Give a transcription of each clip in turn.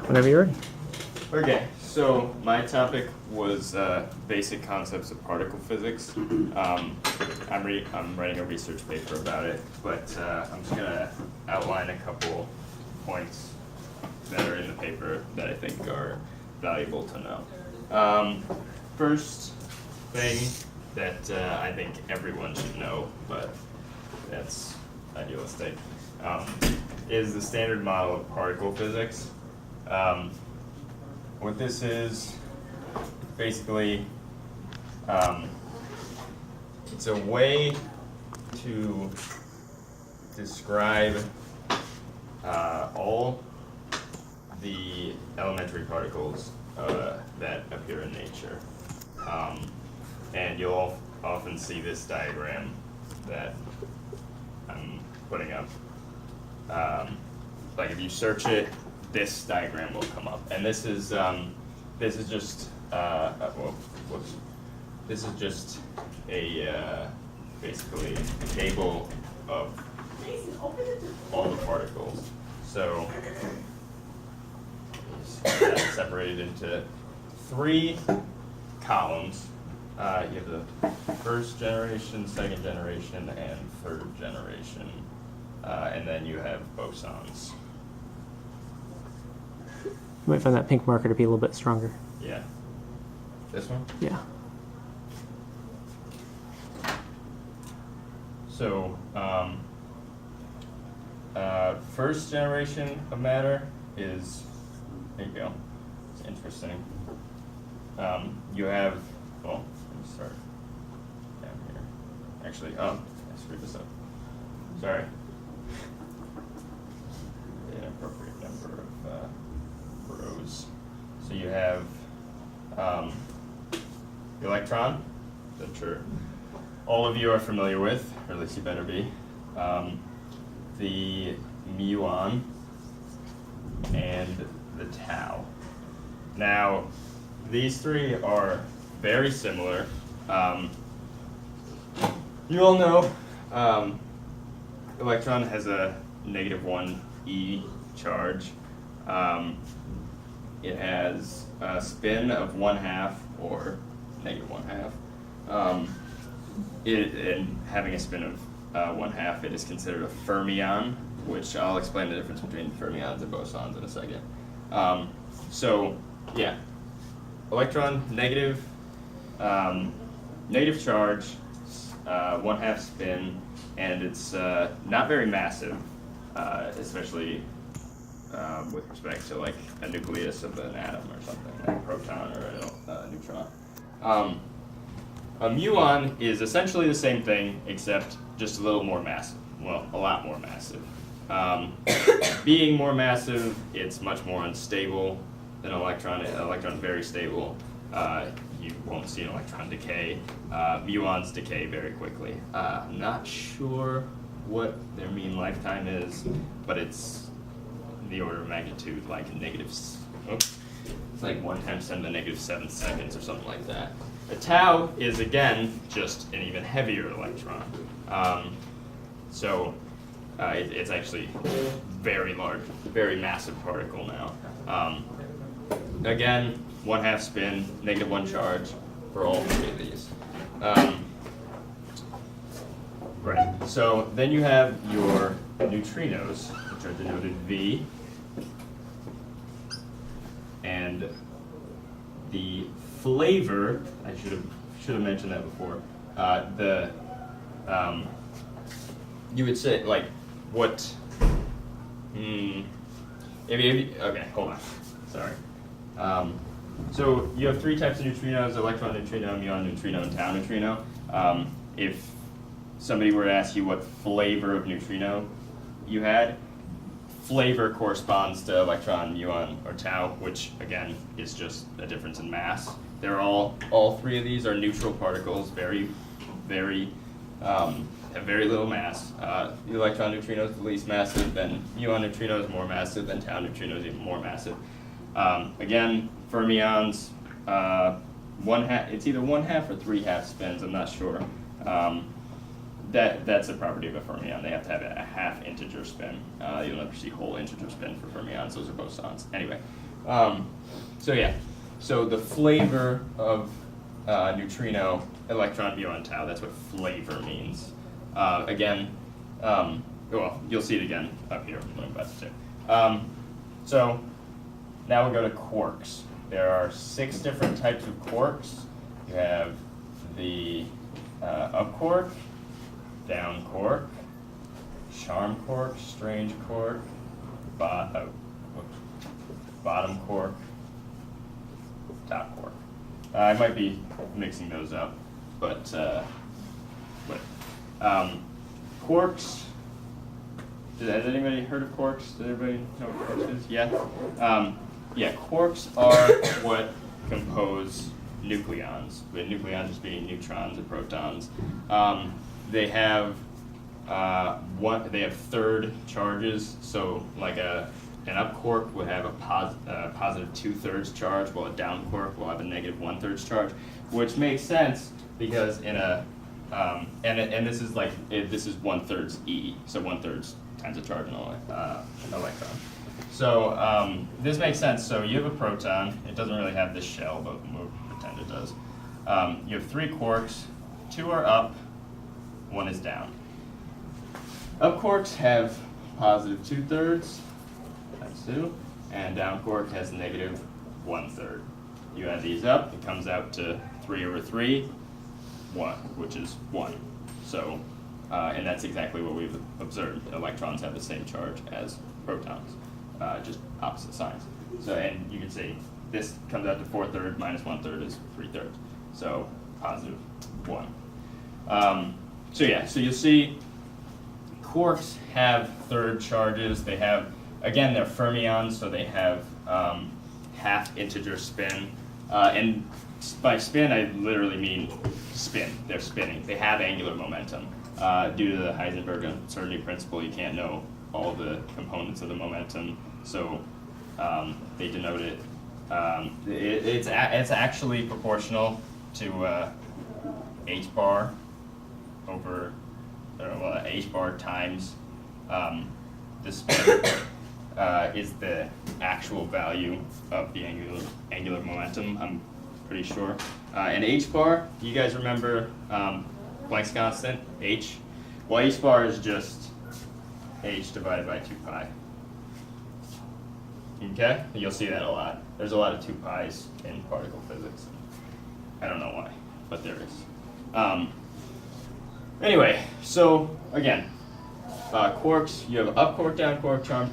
Whenever you're ready. Okay, so my topic was basic concepts of particle physics. I'm writing a research paper about it, but I'm just gonna outline a couple points that are in the paper that I think are valuable to know. First thing that I think everyone should know, but that's idealistic, is the standard model of particle physics. What this is, basically, it's a way to describe all the elementary particles that appear in nature. And you'll often see this diagram that I'm putting up. Like if you search it, this diagram will come up, and this is just this is just a basically a table of all the particles. So it's separated into three columns. You have the first generation, second generation, and third generation, and then you have bosons. You might find that pink marker to be a little bit stronger. Yeah. This one? Yeah. So, first generation of matter is, there you go, it's interesting. You have, well, let me start down here. Actually, I screwed this up. Sorry. The inappropriate number of rows. So you have the electron, that I'm sure all of you are familiar with, or at least you better be. The muon and the tau. Now, these three are very similar. You all know electron has a -1 e charge. It has a spin of 1/2 or -1/2. And having a spin of 1/2, it is considered a fermion, which I'll explain the difference between fermions and bosons in a second. So, yeah, electron negative charge, 1/2 spin, and it's not very massive, especially with respect to like a nucleus of an atom or something, like a proton or a neutron. A muon is essentially the same thing, except just a little more massive. Well, a lot more massive. Being more massive, it's much more unstable than an electron. An electron is very stable. You won't see an electron decay. Muons decay very quickly. I'm not sure what their mean lifetime is, but it's the order of magnitude like it's like 1×10⁻⁷ seconds or something like that. A tau is again just an even heavier electron. So it's actually very large, very massive particle now. Again, 1/2 spin, -1 charge for all three of these. Right. So then you have your neutrinos, which are denoted V, and the flavor. I should have mentioned that before. You would say like what? Okay, hold on. Sorry. So you have three types of neutrinos: electron neutrino, muon neutrino, and tau neutrino. If somebody were to ask you what flavor of neutrino you had, flavor corresponds to electron, muon, or tau, which again is just a difference in mass. They're all three of these are neutral particles, have very little mass. The electron neutrino is the least massive, then muon neutrino is more massive, then tau neutrino is even more massive. Again, fermions, it's either 1/2 or 3/2 spins, I'm not sure. That's a property of a fermion. They have to have a half integer spin. You'll never see whole integer spin for fermions. Those are bosons. Anyway, So yeah, so the flavor of neutrino electron muon tau, that's what flavor means. Again, well, you'll see it again up here when I'm about to do. So now we'll go to quarks. There are 6 different types of quarks. You have the up quark, down quark, charm quark, strange quark, bottom quark, top quark. I might be mixing those up, but quarks. Has anybody heard of quarks? Does everybody know what quarks is? Yeah? Yeah, quarks are what compose nucleons, with nucleons just being neutrons and protons. They have third charges, so like an up quark would have a positive 2/3 charge, while a down quark will have a negative 1/3 charge, which makes sense because in a and this is like this is 1/3 E, so 1/3 times a charge in an electron. So this makes sense. So you have a proton. It doesn't really have this shell, but we'll pretend it does. You have 3 quarks. 2 are up. 1 is down. Up quarks have positive 2/3 times 2, and down quark has negative 1/3. You add these up, it comes out to 3/3, 1, which is 1. So, and that's exactly what we've observed. Electrons have the same charge as protons, just opposite signs. So, and you can see this comes out to 4/3 minus 1/3 is 3/3. So, positive 1. So yeah, so you'll see quarks have third charges. They have, again, they're fermions, so they have half integer spin. And by spin, I literally mean spin. They're spinning. They have angular momentum. Due to the Heisenberg uncertainty principle, you can't know all the components of the momentum, so they denote it. It's actually proportional to h bar over, h bar times the spin is the actual value of the angular momentum, I'm pretty sure. And h bar, you guys remember Planck's constant, h? Well, h bar is just h divided by 2 pi. Okay? You'll see that a lot. There's a lot of 2 pi's in particle physics. I don't know why, but there is. Anyway, so again, quarks, you have up quark, down quark, charm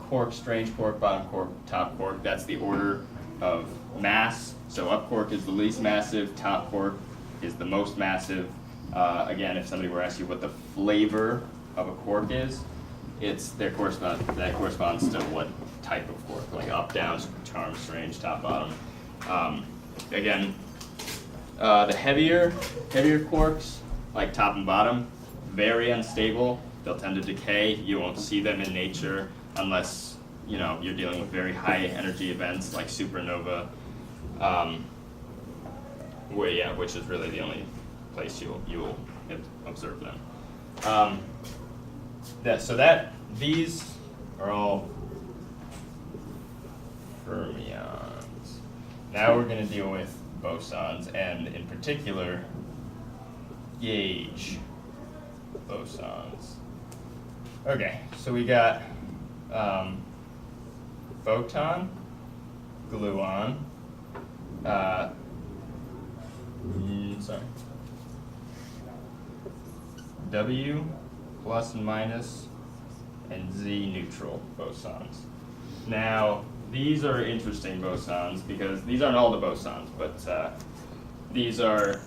quark, strange quark, bottom quark, top quark. That's the order of mass. So up quark is the least massive, top quark is the most massive. Again, if somebody were to ask you what the flavor of a quark is, that corresponds to what type of quark, like up, down, charm, strange, top, bottom. Again, the heavier quarks, like top and bottom, very unstable. They'll tend to decay. You won't see them in nature unless you're dealing with very high energy events like supernova, which is really the only place you will observe them. These are all fermions. Now we're going to deal with bosons, and in particular, gauge bosons. Okay, so we got photon, gluon, W plus and minus, and Z neutral bosons. Now, these are interesting bosons because these aren't all the bosons, but these are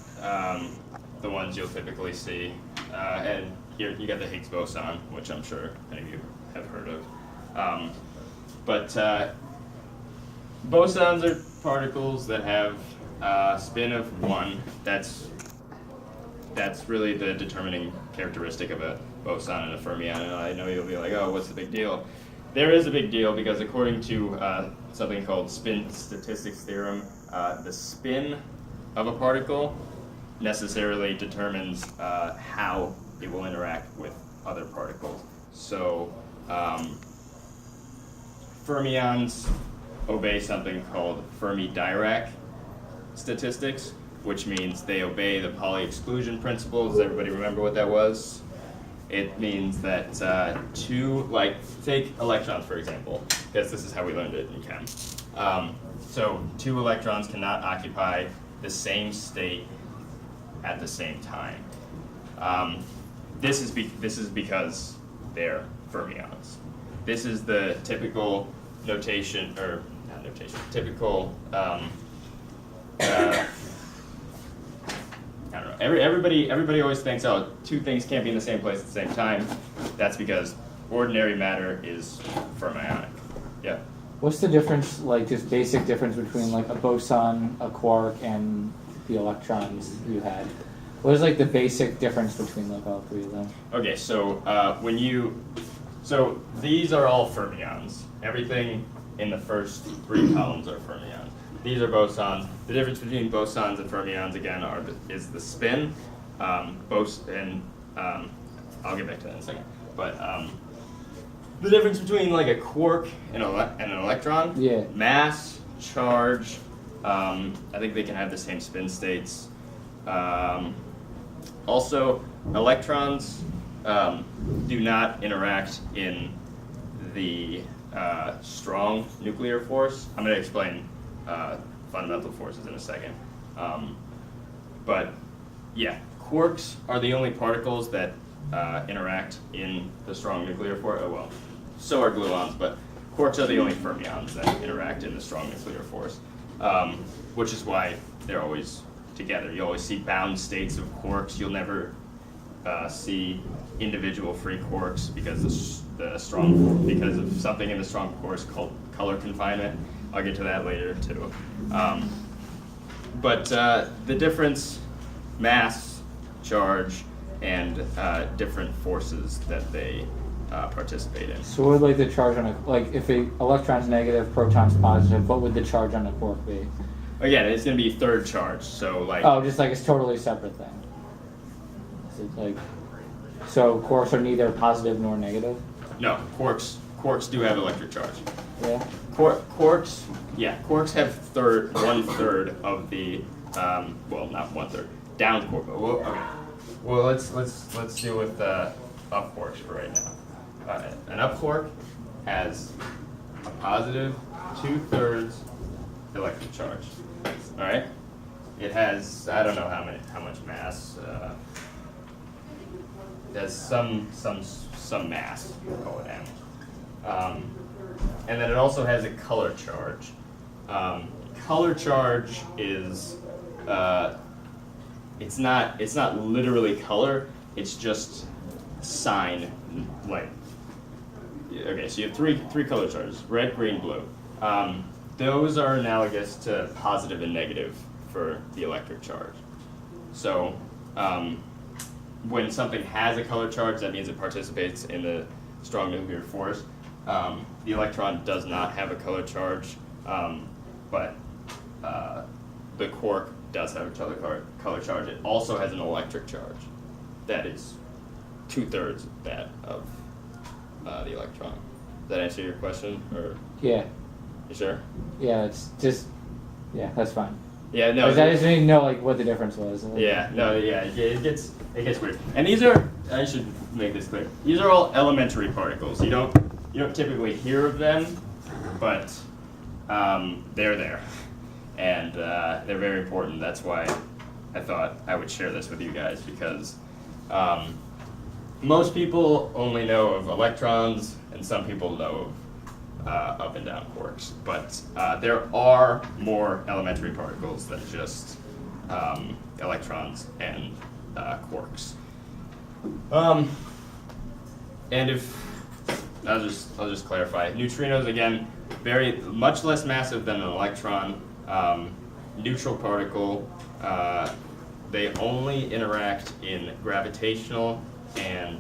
the ones you'll typically see. And here you got the Higgs boson, which I'm sure many of you have heard of. Bosons are particles that have a spin of 1. That's really the determining characteristic of a boson and a fermion. And I know you'll be like, oh, what's the big deal? There is a big deal because according to something called spin statistics theorem, the spin of a particle necessarily determines how it will interact with other particles. So fermions, obey something called Fermi-Dirac statistics, which means they obey the Pauli exclusion principle. Does everybody remember what that was? It means that take electrons for example, because this is how we learned it in chem. So two electrons cannot occupy the same state at the same time. This is because they're fermions. This is the typical notation, or not notation, typical, I don't know, everybody always thinks, oh, two things can't be in the same place at the same time. That's because ordinary matter is fermionic. Yeah? What's the difference, like just basic difference between like a boson, a quark, and the electrons you had? What is like the basic difference between like all three of them? Okay, so so these are all fermions. Everything in the first three columns are fermions. These are bosons. The difference between bosons and fermions again is the spin. I'll get back to that in a second. But the difference between like a quark and an electron, Yeah. mass, charge. I think they can have the same spin states. Also, electrons do not interact in the strong nuclear force. I'm going to explain fundamental forces in a second. But yeah, quarks are the only particles that interact in the strong nuclear force. Oh well, so are gluons, but quarks are the only fermions that interact in the strong nuclear force, which is why they're always together. You always see bound states of quarks. You'll never see individual free quarks because because of something in the strong force called color confinement. I'll get to that later too. But the difference, mass, charge, and different forces that they participate in. So what would like the charge on like if a electron's negative, proton's positive, what would the charge on a quark be? Again, it's going to be third charge, so like... Oh, just like it's totally separate thing. So it's like, so quarks are neither positive nor negative? No, quarks do have electric charge. Yeah? Quarks have 1/3 of the, well, not 1/3, down quark, but okay. Well, let's deal with up quarks for right now. An up quark has a positive 2/3 electric charge. All right, it has, I don't know how much mass. It has some mass. We'll call it M. And then it also has a color charge. Color charge is it's not literally color. It's just sign, like. Okay, so you have three color charges: red, green, blue. Those are analogous to positive and negative for the electric charge. So when something has a color charge, that means it participates in the strong nuclear force. The electron does not have a color charge, but the quark does have a color charge. It also has an electric charge that is 2/3 that of the electron. Does that answer your question? Or Yeah. you sure? Yeah, it's just, yeah, that's fine. Yeah, no. I just didn't know like what the difference was. Yeah, no, yeah, it gets weird. And these are, I should make this clear. These are all elementary particles. You don't typically hear of them, but they're there, and they're very important. That's why I thought I would share this with you guys, because most people only know of electrons, and some people know of up and down quarks. But there are more elementary particles than just electrons and quarks. And if I'll just clarify, neutrinos again, very much less massive than an electron, neutral particle. They only interact in gravitational and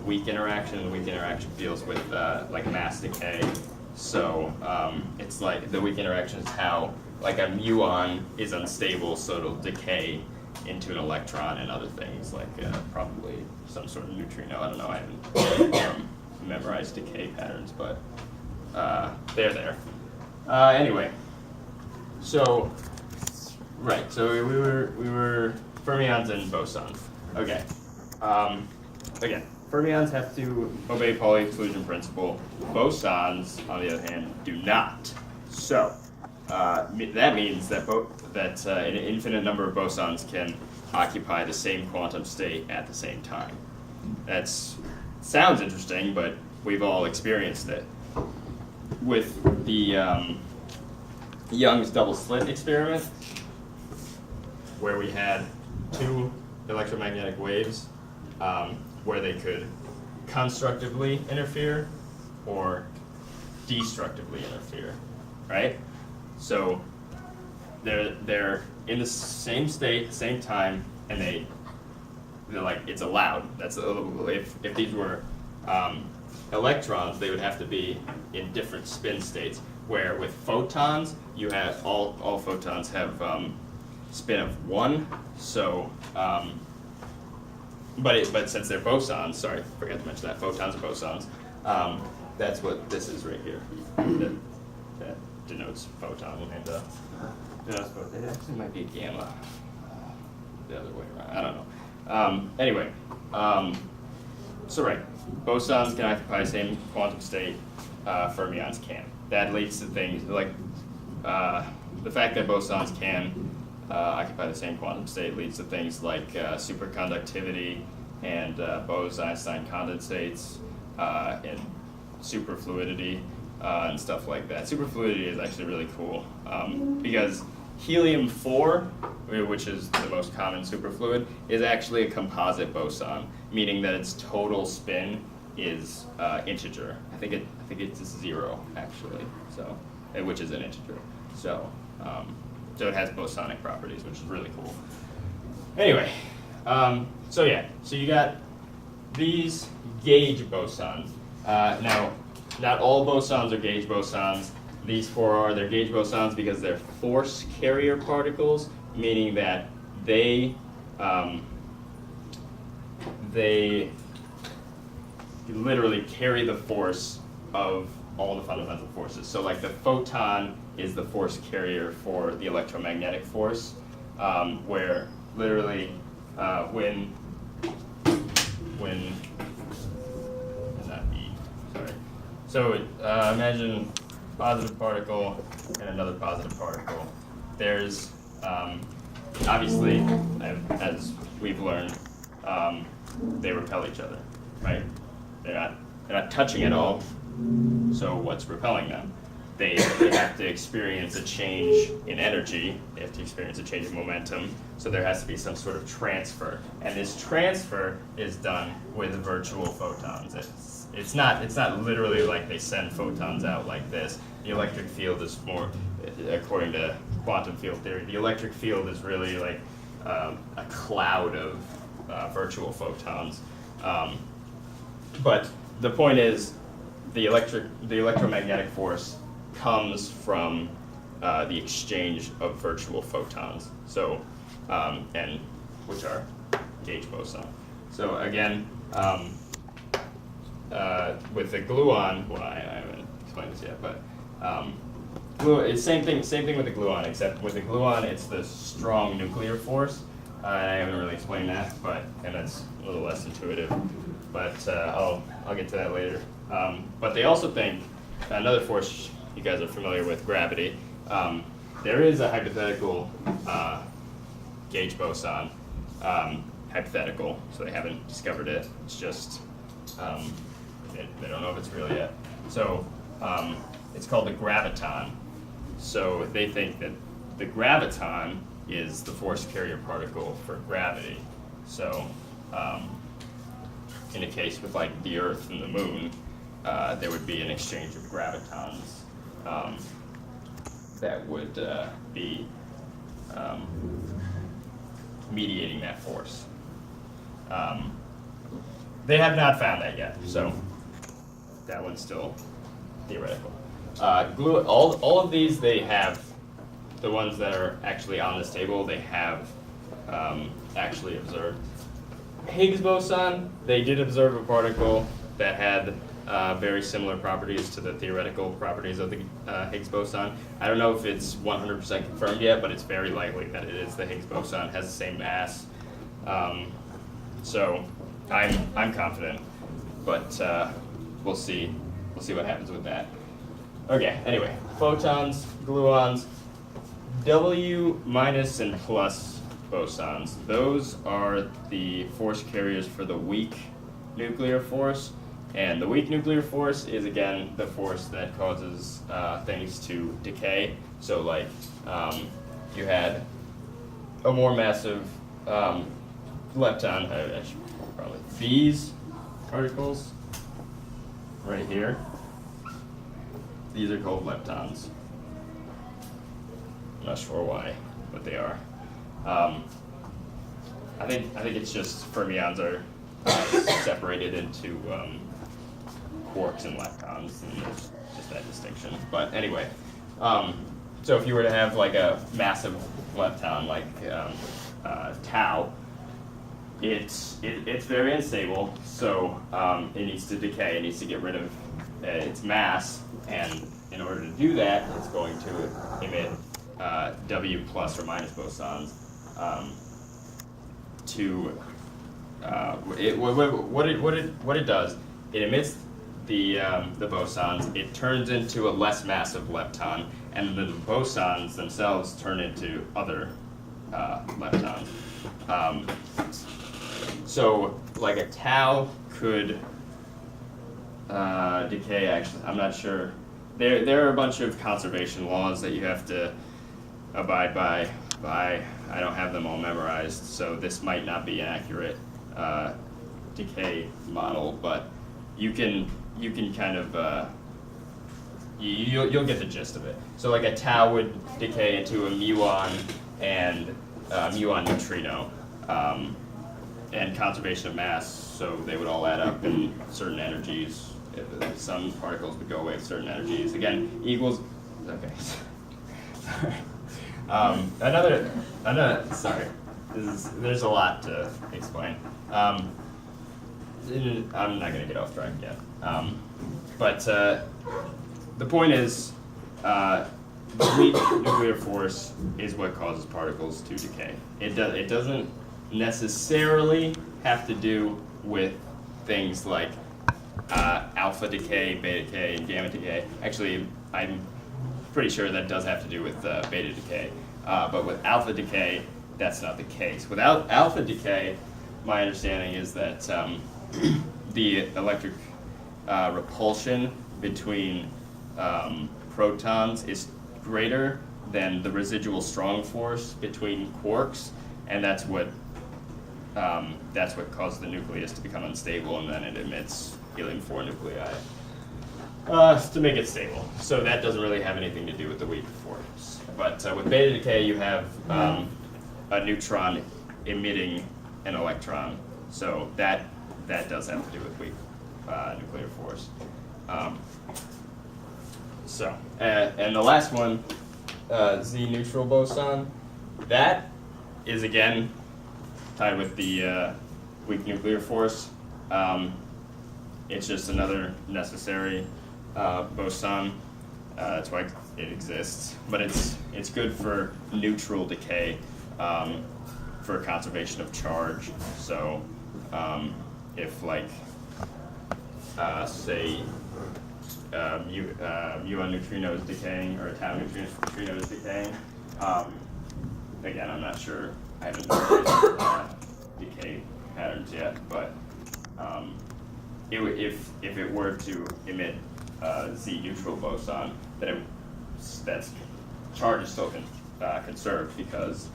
weak interaction. The weak interaction deals with like mass decay. So it's like the weak interaction is how like a muon is unstable, so it'll decay into an electron and other things, like probably some sort of neutrino. I don't know, I haven't memorized decay patterns, but they're there. Anyway, so right, so we were fermions and bosons. Okay. Again, fermions have to obey Pauli exclusion principle. Bosons, on the other hand, do not. So that means that an infinite number of bosons can occupy the same quantum state at the same time. Sounds interesting, but we've all experienced it. With the Young's double slit experiment, where we had two electromagnetic waves where they could constructively interfere or destructively interfere, right? So they're in the same state, same time, and they're like, it's allowed. That's if these were electrons, they would have to be in different spin states. Where with photons, you have all photons have spin of 1. So, but since they're bosons, sorry, forgot to mention that photons are bosons. That's what this is right here. That denotes photon, and denotes photon. It actually might be gamma. The other way around. I don't know. Anyway, so right, bosons can occupy the same quantum state. Fermions can. That leads to things like the fact that bosons can occupy the same quantum state leads to things like superconductivity and Bose-Einstein condensates and superfluidity and stuff like that. Superfluidity is actually really cool because helium-4, which is the most common superfluid, is actually a composite boson, meaning that its total spin is integer. I think it's 0 actually, so which is an integer. So so it has bosonic properties, which is really cool. Anyway, so you got these gauge bosons. Now, not all bosons are gauge bosons. These 4 are. They're gauge bosons because they're force carrier particles, meaning that they literally carry the force of all the fundamental forces. So like the photon is the force carrier for the electromagnetic force, where literally when not E, sorry. So imagine positive particle and another positive particle. There's obviously, as we've learned, they repel each other, right? They're not touching at all. So what's repelling them? They have to experience a change in energy. They have to experience a change in momentum. So there has to be some sort of transfer, and this transfer is done with virtual photons. It's not literally like they send photons out like this. The electric field is more, according to quantum field theory, the electric field is really like a cloud of virtual photons. But the point is, the electromagnetic force comes from the exchange of virtual photons. So, and which are gauge boson. So again, with the gluon, well, I haven't explained this yet, but it's same thing with the gluon, except with the gluon, it's the strong nuclear force. I haven't really explained that, and that's a little less intuitive. But I'll get to that later. But they also think another force you guys are familiar with, gravity. There is a hypothetical gauge boson, hypothetical, so they haven't discovered it. It's just they don't know if it's real yet. So it's called the graviton. So they think that the graviton is the force carrier particle for gravity. So in a case with like the Earth and the Moon, there would be an exchange of gravitons that would be mediating that force. They have not found that yet, so that one's still theoretical. All of these, they have, the ones that are actually on this table, they have actually observed. Higgs boson, they did observe a particle that had very similar properties to the theoretical properties of the Higgs boson. I don't know if it's 100% confirmed yet, but it's very likely that it is the Higgs boson, has the same mass. So I'm confident, but we'll see. We'll see what happens with that. Okay. Anyway, photons, gluons, W minus and plus bosons. Those are the force carriers for the weak nuclear force. And the weak nuclear force is, again, the force that causes things to decay. So, like, you had a more massive lepton, I should probably, these particles right here, these are called leptons. I'm not sure why, but they are. I think it's just fermions are separated into quarks and leptons, and there's just that distinction. But anyway, so if you were to have like a massive lepton, like tau, it's very unstable. So it needs to decay. It needs to get rid of its mass, and in order to do that, it's going to emit W plus or minus bosons. What it does, it emits the bosons. It turns into a less massive lepton, and the bosons themselves turn into other leptons. So, like a tau could decay. Actually, I'm not sure. There are a bunch of conservation laws that you have to abide by. I don't have them all memorized, so this might not be an accurate decay model, but you can kind of you'll get the gist of it. So like a tau would decay into a muon and muon neutrino, and conservation of mass. So they would all add up in certain energies. Some particles would go away with certain energies. Again, equals. Okay. Another. Sorry, there's a lot to explain. I'm not gonna get off track yet. But the point is, weak nuclear force is what causes particles to decay. It doesn't necessarily have to do with things like alpha decay, beta decay, and gamma decay. Actually, I'm pretty sure that does have to do with beta decay. But with alpha decay, that's not the case. Without alpha decay, my understanding is that the electric repulsion between protons is greater than the residual strong force between quarks, and that's what causes the nucleus to become unstable, and then it emits helium-4 nuclei to make it stable. So that doesn't really have anything to do with the weak force. But with beta decay, you have a neutron emitting an electron. So that does have to do with weak nuclear force. And the last one, Z neutral boson, that is again tied with the weak nuclear force. It's just another necessary boson. That's why it exists. But it's good for neutral decay, for conservation of charge. So if like say muon neutrino is decaying, or a tau neutrino is decaying. Again, I'm not sure. I haven't memorized decay patterns yet, but if it were to emit Z neutral boson, then that's charge is still conserved, because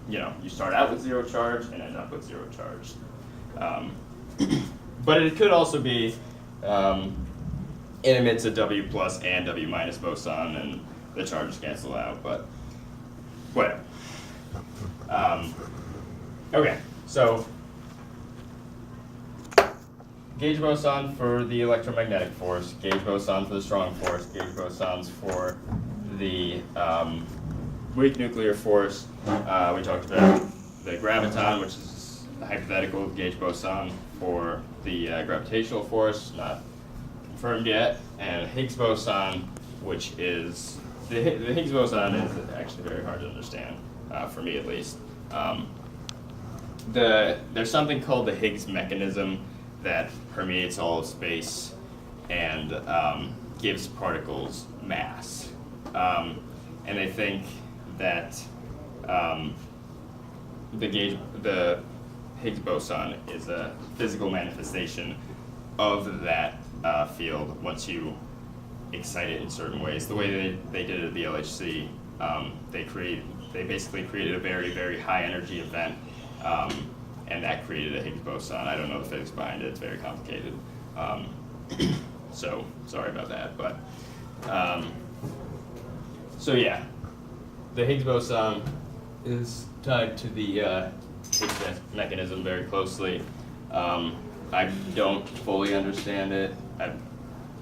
you start out with zero charge and end up with zero charge. But it could also be it emits a W plus and W minus boson, and the charges cancel out. But whatever. Okay, so gauge boson for the electromagnetic force, gauge boson for the strong force, gauge bosons for the weak nuclear force. We talked about the graviton, which is a hypothetical gauge boson for the gravitational force, not confirmed yet, and Higgs boson, which is the Higgs boson is actually very hard to understand, for me at least. There's something called the Higgs mechanism that permeates all of space and gives particles mass. And they think that the Higgs boson is a physical manifestation of that field once you excite it in certain ways. The way they did it at the LHC, they basically created a very, very high energy event, and that created a Higgs boson. I don't know the physics behind it, it's very complicated. So sorry about that, but so yeah, the Higgs boson is tied to the Higgs mechanism very closely. I don't fully understand it.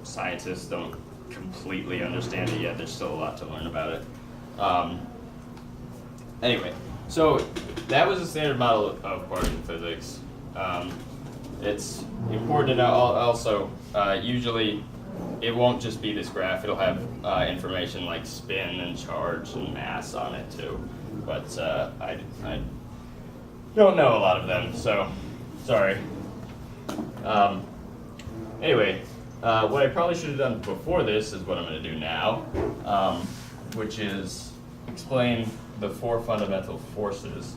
Scientists don't completely understand it yet. There's still a lot to learn about it. Anyway, so that was the standard model of particle physics. It's important to know also, usually it won't just be this graph, it'll have information like spin and charge and mass on it too. But I don't know a lot of them, so sorry. Anyway, what I probably should have done before this is what I'm going to do now, which is explain the 4 fundamental forces.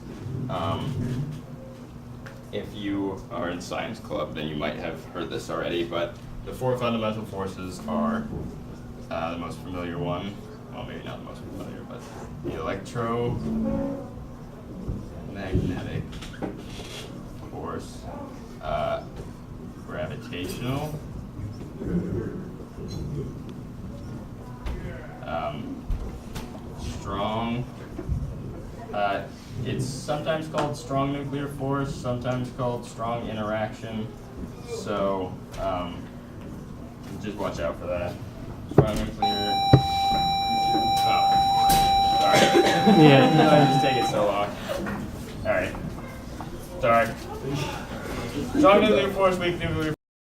If you are in science club, then you might have heard this already, but the 4 fundamental forces are the most familiar one, well, maybe not the most familiar, but the electromagnetic force, gravitational, strong, it's sometimes called strong nuclear force, sometimes called strong interaction, so just watch out for that. Strong nuclear, oh, sorry. Yeah. Why did this take it so long? Alright, sorry. Strong nuclear force, weak nuclear